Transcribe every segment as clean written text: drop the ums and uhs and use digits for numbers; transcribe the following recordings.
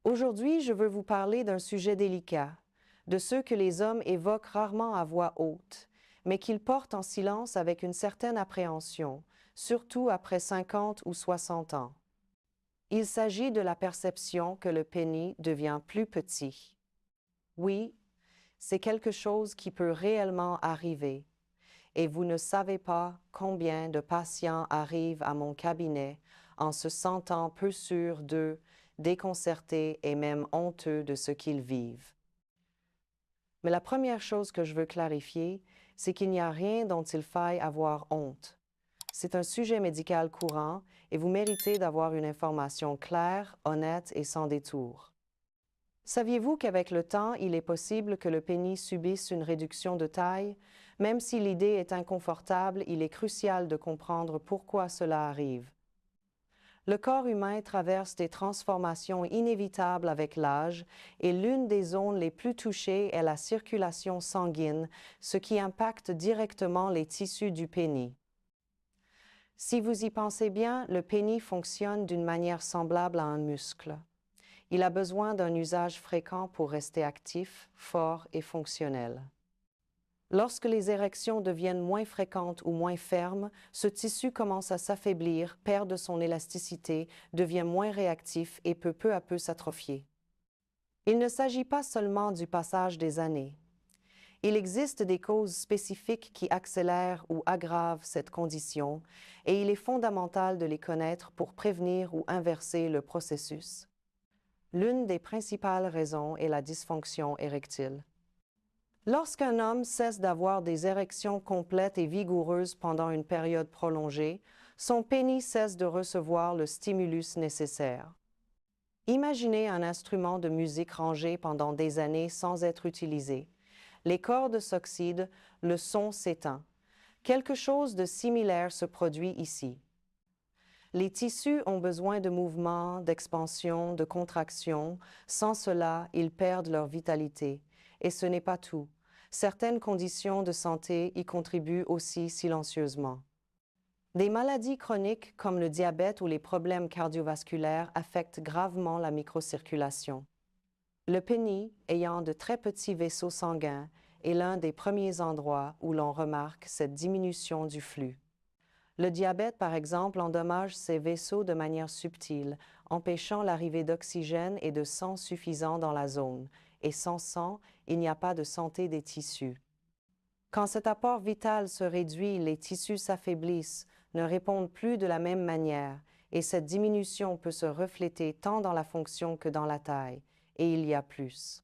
Aujourd'hui, je veux vous parler d'un sujet délicat, de ceux que les hommes évoquent rarement à voix haute, mais qu'ils portent en silence avec une certaine appréhension, surtout après 50 ou 60 ans. Il s'agit de la perception que le pénis devient plus petit. Oui, c'est quelque chose qui peut réellement arriver, et vous ne savez pas combien de patients arrivent à mon cabinet en se sentant peu sûrs d'eux, déconcertés et même honteux de ce qu'ils vivent. Mais la première chose que je veux clarifier, c'est qu'il n'y a rien dont il faille avoir honte. C'est un sujet médical courant et vous méritez d'avoir une information claire, honnête et sans détour. Saviez-vous qu'avec le temps, il est possible que le pénis subisse une réduction de taille? Même si l'idée est inconfortable, il est crucial de comprendre pourquoi cela arrive. Le corps humain traverse des transformations inévitables avec l'âge et l'une des zones les plus touchées est la circulation sanguine, ce qui impacte directement les tissus du pénis. Si vous y pensez bien, le pénis fonctionne d'une manière semblable à un muscle. Il a besoin d'un usage fréquent pour rester actif, fort et fonctionnel. Lorsque les érections deviennent moins fréquentes ou moins fermes, ce tissu commence à s'affaiblir, perd de son élasticité, devient moins réactif et peut peu à peu s'atrophier. Il ne s'agit pas seulement du passage des années. Il existe des causes spécifiques qui accélèrent ou aggravent cette condition et il est fondamental de les connaître pour prévenir ou inverser le processus. L'une des principales raisons est la dysfonction érectile. Lorsqu'un homme cesse d'avoir des érections complètes et vigoureuses pendant une période prolongée, son pénis cesse de recevoir le stimulus nécessaire. Imaginez un instrument de musique rangé pendant des années sans être utilisé. Les cordes s'oxydent, le son s'éteint. Quelque chose de similaire se produit ici. Les tissus ont besoin de mouvement, d'expansion, de contraction. Sans cela, ils perdent leur vitalité. Et ce n'est pas tout. Certaines conditions de santé y contribuent aussi silencieusement. Des maladies chroniques comme le diabète ou les problèmes cardiovasculaires affectent gravement la microcirculation. Le pénis, ayant de très petits vaisseaux sanguins, est l'un des premiers endroits où l'on remarque cette diminution du flux. Le diabète, par exemple, endommage ces vaisseaux de manière subtile, empêchant l'arrivée d'oxygène et de sang suffisant dans la zone, et sans sang, il n'y a pas de santé des tissus. Quand cet apport vital se réduit, les tissus s'affaiblissent, ne répondent plus de la même manière, et cette diminution peut se refléter tant dans la fonction que dans la taille, et il y a plus.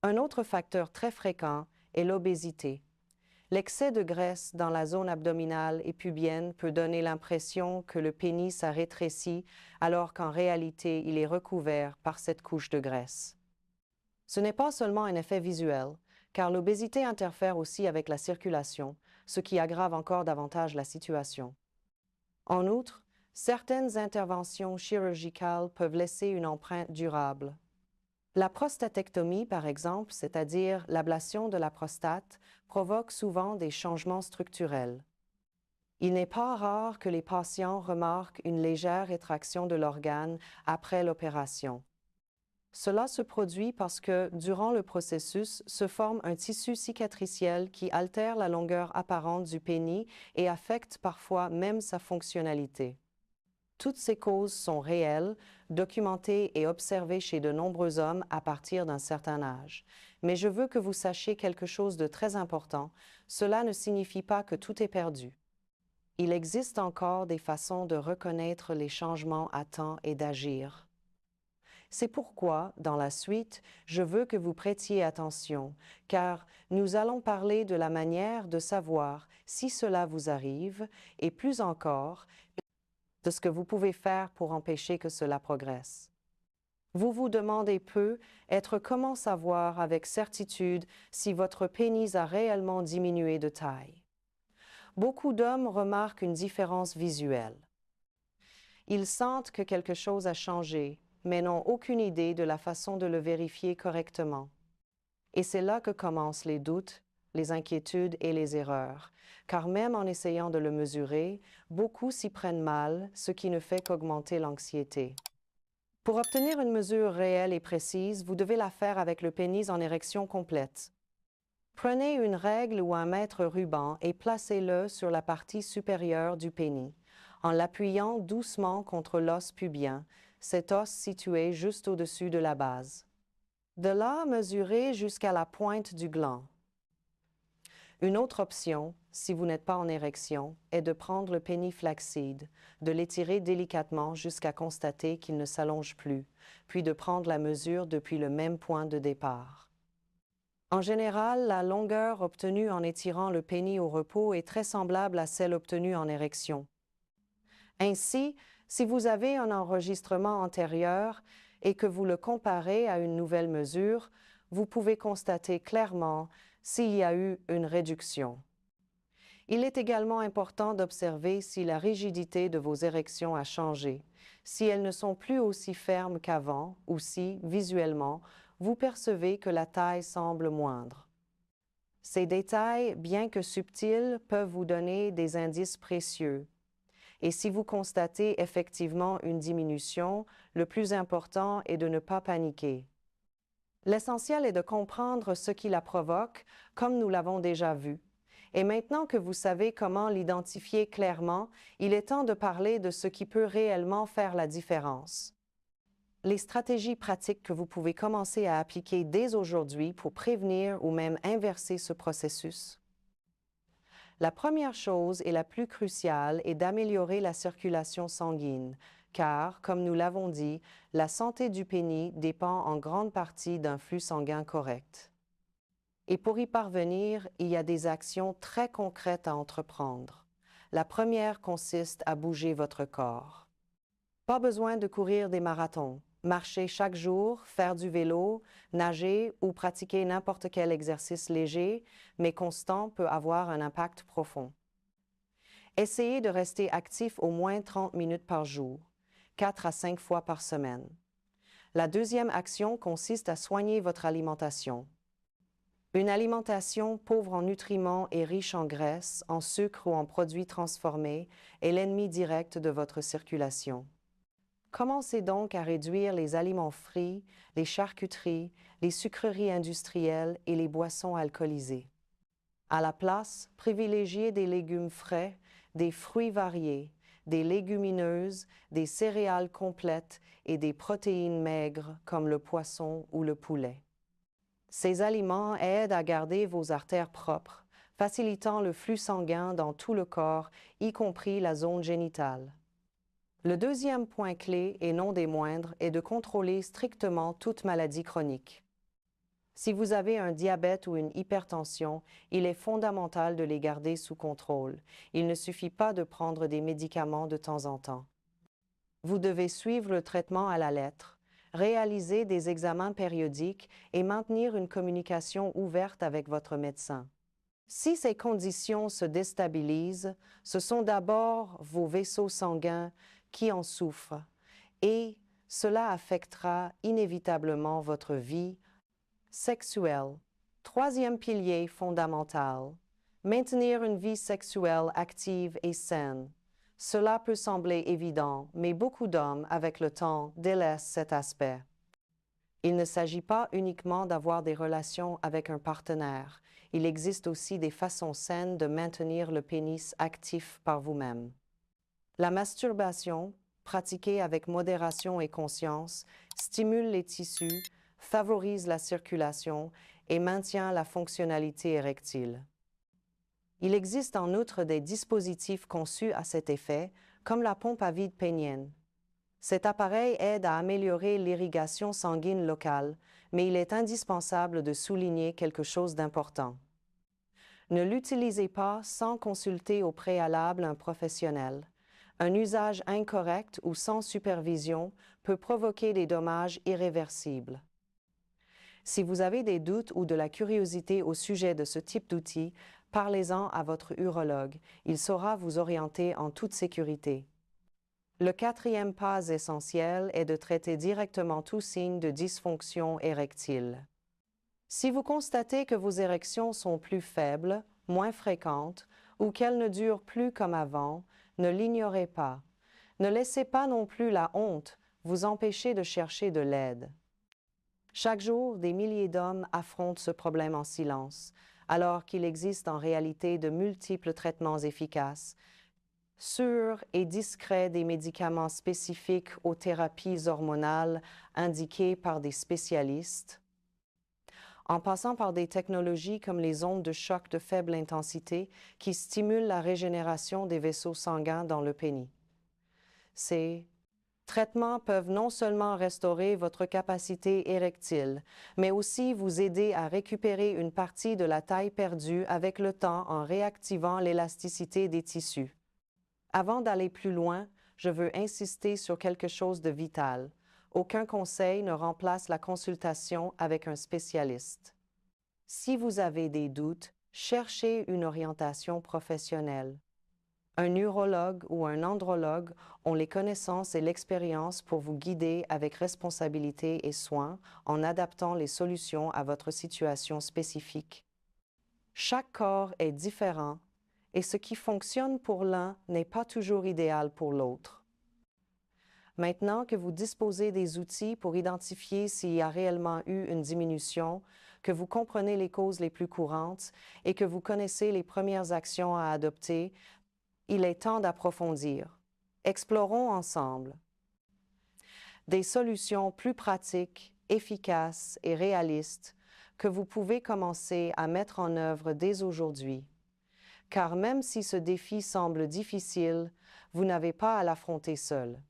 Un autre facteur très fréquent est l'obésité. L'excès de graisse dans la zone abdominale et pubienne peut donner l'impression que le pénis a rétréci alors qu'en réalité il est recouvert par cette couche de graisse. Ce n'est pas seulement un effet visuel, car l'obésité interfère aussi avec la circulation, ce qui aggrave encore davantage la situation. En outre, certaines interventions chirurgicales peuvent laisser une empreinte durable. La prostatectomie, par exemple, c'est-à-dire l'ablation de la prostate, provoque souvent des changements structurels. Il n'est pas rare que les patients remarquent une légère rétraction de l'organe après l'opération. Cela se produit parce que, durant le processus, se forme un tissu cicatriciel qui altère la longueur apparente du pénis et affecte parfois même sa fonctionnalité. Toutes ces causes sont réelles, documentées et observées chez de nombreux hommes à partir d'un certain âge. Mais je veux que vous sachiez quelque chose de très important. Cela ne signifie pas que tout est perdu. Il existe encore des façons de reconnaître les changements à temps et d'agir. C'est pourquoi, dans la suite, je veux que vous prêtiez attention, car nous allons parler de la manière de savoir si cela vous arrive, et plus encore, de ce que vous pouvez faire pour empêcher que cela progresse. Vous vous demandez comment savoir avec certitude si votre pénis a réellement diminué de taille. Beaucoup d'hommes remarquent une différence visuelle. Ils sentent que quelque chose a changé, mais n'ont aucune idée de la façon de le vérifier correctement. Et c'est là que commencent les doutes, les inquiétudes et les erreurs, car même en essayant de le mesurer, beaucoup s'y prennent mal, ce qui ne fait qu'augmenter l'anxiété. Pour obtenir une mesure réelle et précise, vous devez la faire avec le pénis en érection complète. Prenez une règle ou un mètre ruban et placez-le sur la partie supérieure du pénis, en l'appuyant doucement contre l'os pubien, cet os situé juste au-dessus de la base. De là, mesurez jusqu'à la pointe du gland. Une autre option, si vous n'êtes pas en érection, est de prendre le pénis flaccide, de l'étirer délicatement jusqu'à constater qu'il ne s'allonge plus, puis de prendre la mesure depuis le même point de départ. En général, la longueur obtenue en étirant le pénis au repos est très semblable à celle obtenue en érection. Ainsi, si vous avez un enregistrement antérieur et que vous le comparez à une nouvelle mesure, vous pouvez constater clairement s'il y a eu une réduction. Il est également important d'observer si la rigidité de vos érections a changé, si elles ne sont plus aussi fermes qu'avant ou si, visuellement, vous percevez que la taille semble moindre. Ces détails, bien que subtils, peuvent vous donner des indices précieux. Et si vous constatez effectivement une diminution, le plus important est de ne pas paniquer. L'essentiel est de comprendre ce qui la provoque, comme nous l'avons déjà vu. Et maintenant que vous savez comment l'identifier clairement, il est temps de parler de ce qui peut réellement faire la différence. Les stratégies pratiques que vous pouvez commencer à appliquer dès aujourd'hui pour prévenir ou même inverser ce processus. La première chose et la plus cruciale est d'améliorer la circulation sanguine, car, comme nous l'avons dit, la santé du pénis dépend en grande partie d'un flux sanguin correct. Et pour y parvenir, il y a des actions très concrètes à entreprendre. La première consiste à bouger votre corps. Pas besoin de courir des marathons. Marcher chaque jour, faire du vélo, nager ou pratiquer n'importe quel exercice léger, mais constant peut avoir un impact profond. Essayez de rester actif au moins 30 minutes par jour, 4 à 5 fois par semaine. La deuxième action consiste à soigner votre alimentation. Une alimentation pauvre en nutriments et riche en graisses, en sucre ou en produits transformés est l'ennemi direct de votre circulation. Commencez donc à réduire les aliments frits, les charcuteries, les sucreries industrielles et les boissons alcoolisées. À la place, privilégiez des légumes frais, des fruits variés, des légumineuses, des céréales complètes et des protéines maigres comme le poisson ou le poulet. Ces aliments aident à garder vos artères propres, facilitant le flux sanguin dans tout le corps, y compris la zone génitale. Le deuxième point clé, et non des moindres, est de contrôler strictement toute maladie chronique. Si vous avez un diabète ou une hypertension, il est fondamental de les garder sous contrôle. Il ne suffit pas de prendre des médicaments de temps en temps. Vous devez suivre le traitement à la lettre, réaliser des examens périodiques et maintenir une communication ouverte avec votre médecin. Si ces conditions se déstabilisent, ce sont d'abord vos vaisseaux sanguins qui en souffrent et cela affectera inévitablement votre vie sexuelle. Troisième pilier fondamental, maintenir une vie sexuelle active et saine. Cela peut sembler évident, mais beaucoup d'hommes, avec le temps, délaissent cet aspect. Il ne s'agit pas uniquement d'avoir des relations avec un partenaire. Il existe aussi des façons saines de maintenir le pénis actif par vous-même. La masturbation, pratiquée avec modération et conscience, stimule les tissus, favorise la circulation et maintient la fonctionnalité érectile. Il existe en outre des dispositifs conçus à cet effet, comme la pompe à vide pénienne. Cet appareil aide à améliorer l'irrigation sanguine locale, mais il est indispensable de souligner quelque chose d'important. Ne l'utilisez pas sans consulter au préalable un professionnel. Un usage incorrect ou sans supervision peut provoquer des dommages irréversibles. Si vous avez des doutes ou de la curiosité au sujet de ce type d'outil, parlez-en à votre urologue. Il saura vous orienter en toute sécurité. Le quatrième pas essentiel est de traiter directement tout signe de dysfonction érectile. Si vous constatez que vos érections sont plus faibles, moins fréquentes ou qu'elles ne durent plus comme avant, ne l'ignorez pas. Ne laissez pas non plus la honte vous empêcher de chercher de l'aide. Chaque jour, des milliers d'hommes affrontent ce problème en silence, alors qu'il existe en réalité de multiples traitements efficaces, sûrs et discrets, des médicaments spécifiques aux thérapies hormonales indiquées par des spécialistes, en passant par des technologies comme les ondes de choc de faible intensité qui stimulent la régénération des vaisseaux sanguins dans le pénis. Ces traitements peuvent non seulement restaurer votre capacité érectile, mais aussi vous aider à récupérer une partie de la taille perdue avec le temps en réactivant l'élasticité des tissus. Avant d'aller plus loin, je veux insister sur quelque chose de vital. Aucun conseil ne remplace la consultation avec un spécialiste. Si vous avez des doutes, cherchez une orientation professionnelle. Un urologue ou un andrologue ont les connaissances et l'expérience pour vous guider avec responsabilité et soin en adaptant les solutions à votre situation spécifique. Chaque corps est différent et ce qui fonctionne pour l'un n'est pas toujours idéal pour l'autre. Maintenant que vous disposez des outils pour identifier s'il y a réellement eu une diminution, que vous comprenez les causes les plus courantes et que vous connaissez les premières actions à adopter, il est temps d'approfondir. Explorons ensemble des solutions plus pratiques, efficaces et réalistes que vous pouvez commencer à mettre en œuvre dès aujourd'hui. Car même si ce défi semble difficile, vous n'avez pas à l'affronter seul.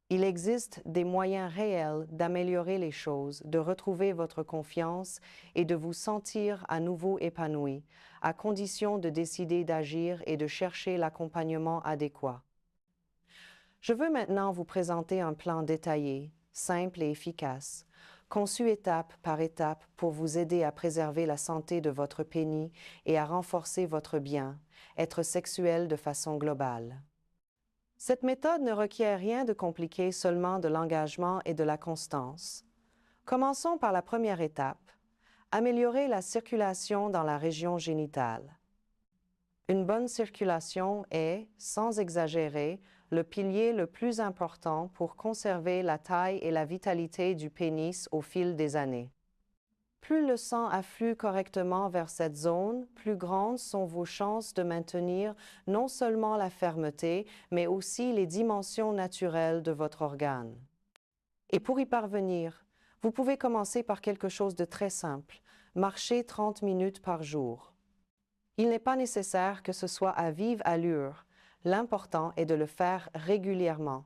Il existe des moyens réels d'améliorer les choses, de retrouver votre confiance et de vous sentir à nouveau épanoui, à condition de décider d'agir et de chercher l'accompagnement adéquat. Je veux maintenant vous présenter un plan détaillé, simple et efficace, conçu étape par étape pour vous aider à préserver la santé de votre pénis et à renforcer votre bien-être sexuel de façon globale. Cette méthode ne requiert rien de compliqué, seulement de l'engagement et de la constance. Commençons par la première étape, améliorer la circulation dans la région génitale. Une bonne circulation est, sans exagérer, le pilier le plus important pour conserver la taille et la vitalité du pénis au fil des années. Plus le sang afflue correctement vers cette zone, plus grandes sont vos chances de maintenir non seulement la fermeté, mais aussi les dimensions naturelles de votre organe. Et pour y parvenir, vous pouvez commencer par quelque chose de très simple, marcher 30 minutes par jour. Il n'est pas nécessaire que ce soit à vive allure, l'important est de le faire régulièrement.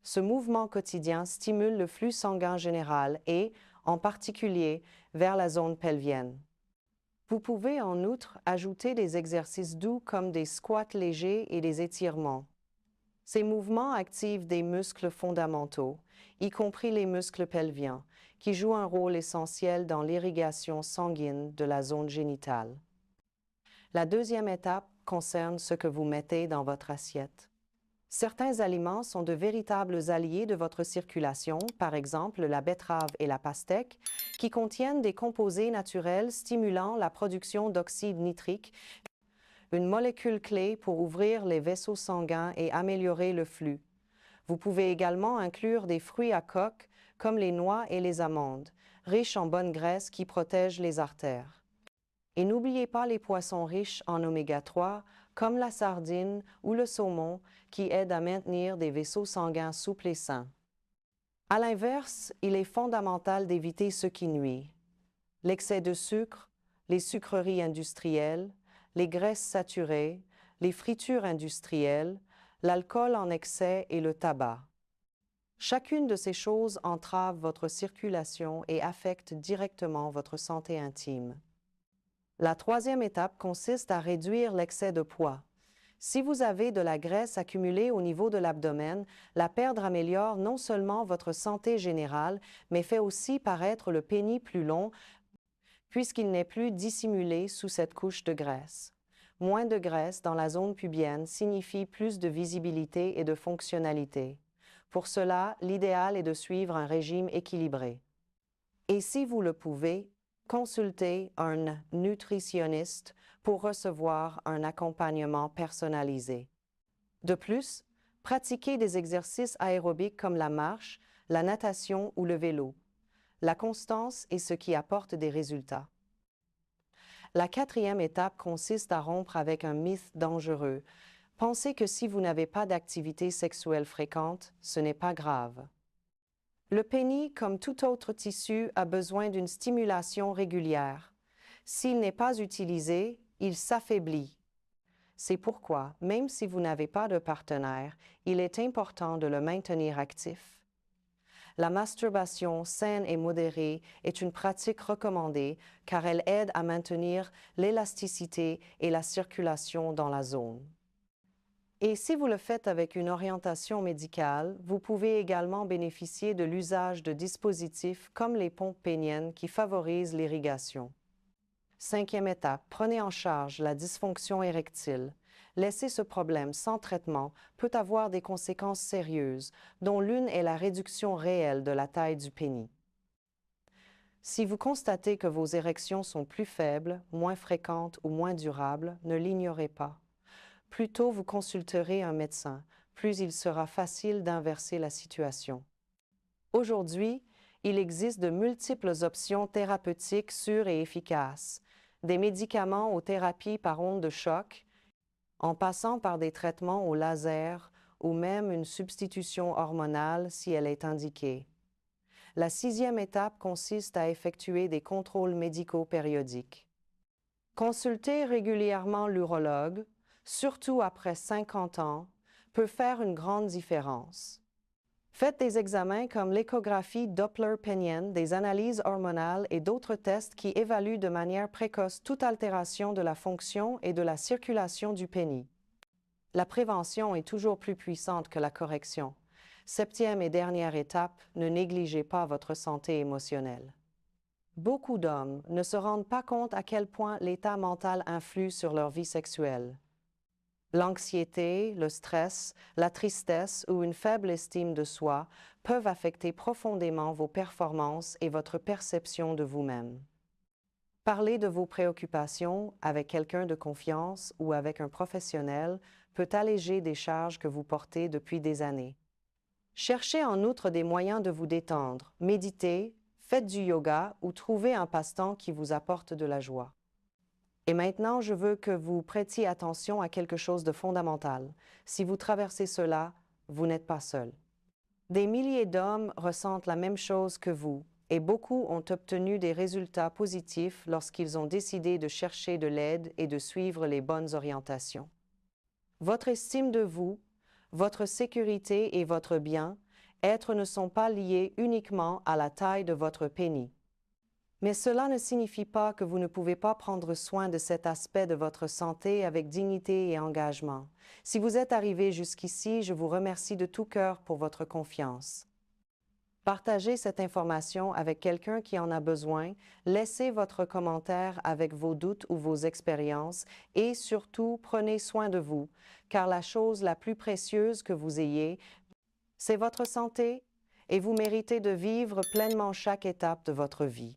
Ce mouvement quotidien stimule le flux sanguin général et, en particulier, vers la zone pelvienne. Vous pouvez en outre ajouter des exercices doux comme des squats légers et des étirements. Ces mouvements activent des muscles fondamentaux, y compris les muscles pelviens, qui jouent un rôle essentiel dans l'irrigation sanguine de la zone génitale. La deuxième étape concerne ce que vous mettez dans votre assiette. Certains aliments sont de véritables alliés de votre circulation, par exemple la betterave et la pastèque, qui contiennent des composés naturels stimulant la production d'oxyde nitrique, une molécule clé pour ouvrir les vaisseaux sanguins et améliorer le flux. Vous pouvez également inclure des fruits à coque, comme les noix et les amandes, riches en bonne graisse qui protègent les artères. Et n'oubliez pas les poissons riches en oméga 3, comme la sardine ou le saumon, qui aident à maintenir des vaisseaux sanguins souples et sains. À l'inverse, il est fondamental d'éviter ce qui nuit. L'excès de sucre, les sucreries industrielles, les graisses saturées, les fritures industrielles, l'alcool en excès et le tabac. Chacune de ces choses entrave votre circulation et affecte directement votre santé intime. La troisième étape consiste à réduire l'excès de poids. Si vous avez de la graisse accumulée au niveau de l'abdomen, la perdre améliore non seulement votre santé générale, mais fait aussi paraître le pénis plus long, puisqu'il n'est plus dissimulé sous cette couche de graisse. Moins de graisse dans la zone pubienne signifie plus de visibilité et de fonctionnalité. Pour cela, l'idéal est de suivre un régime équilibré. Et si vous le pouvez, consultez un nutritionniste pour recevoir un accompagnement personnalisé. De plus, Pratiquez des exercices aérobiques comme la marche, la natation ou le vélo. La constance est ce qui apporte des résultats. La quatrième étape consiste à rompre avec un mythe dangereux. Pensez que si vous n'avez pas d'activité sexuelle fréquente, ce n'est pas grave. Le pénis, comme tout autre tissu, a besoin d'une stimulation régulière. S'il n'est pas utilisé, il s'affaiblit. C'est pourquoi, même si vous n'avez pas de partenaire, il est important de le maintenir actif. La masturbation saine et modérée est une pratique recommandée car elle aide à maintenir l'élasticité et la circulation dans la zone. Et si vous le faites avec une orientation médicale, vous pouvez également bénéficier de l'usage de dispositifs comme les pompes péniennes qui favorisent l'irrigation. Cinquième étape, prenez en charge la dysfonction érectile. Laisser ce problème sans traitement peut avoir des conséquences sérieuses, dont l'une est la réduction réelle de la taille du pénis. Si vous constatez que vos érections sont plus faibles, moins fréquentes ou moins durables, ne l'ignorez pas. Plus tôt vous consulterez un médecin, plus il sera facile d'inverser la situation. Aujourd'hui, il existe de multiples options thérapeutiques sûres et efficaces, des médicaments aux thérapies par ondes de choc, en passant par des traitements au laser ou même une substitution hormonale si elle est indiquée. La sixième étape consiste à effectuer des contrôles médicaux périodiques. Consulter régulièrement l'urologue, surtout après 50 ans, peut faire une grande différence. Faites des examens comme l'échographie Doppler pénienne, des analyses hormonales et d'autres tests qui évaluent de manière précoce toute altération de la fonction et de la circulation du pénis. La prévention est toujours plus puissante que la correction. Septième et dernière étape, ne négligez pas votre santé émotionnelle. Beaucoup d'hommes ne se rendent pas compte à quel point l'état mental influe sur leur vie sexuelle. L'anxiété, le stress, la tristesse ou une faible estime de soi peuvent affecter profondément vos performances et votre perception de vous-même. Parler de vos préoccupations avec quelqu'un de confiance ou avec un professionnel peut alléger des charges que vous portez depuis des années. Cherchez en outre des moyens de vous détendre, méditez, faites du yoga ou trouvez un passe-temps qui vous apporte de la joie. Et maintenant, je veux que vous prêtiez attention à quelque chose de fondamental. Si vous traversez cela, vous n'êtes pas seul. Des milliers d'hommes ressentent la même chose que vous, et beaucoup ont obtenu des résultats positifs lorsqu'ils ont décidé de chercher de l'aide et de suivre les bonnes orientations. Votre estime de vous, votre sécurité et votre bien-être ne sont pas liés uniquement à la taille de votre pénis. Mais cela ne signifie pas que vous ne pouvez pas prendre soin de cet aspect de votre santé avec dignité et engagement. Si vous êtes arrivé jusqu'ici, je vous remercie de tout cœur pour votre confiance. Partagez cette information avec quelqu'un qui en a besoin, laissez votre commentaire avec vos doutes ou vos expériences et surtout prenez soin de vous, car la chose la plus précieuse que vous ayez, c'est votre santé et vous méritez de vivre pleinement chaque étape de votre vie.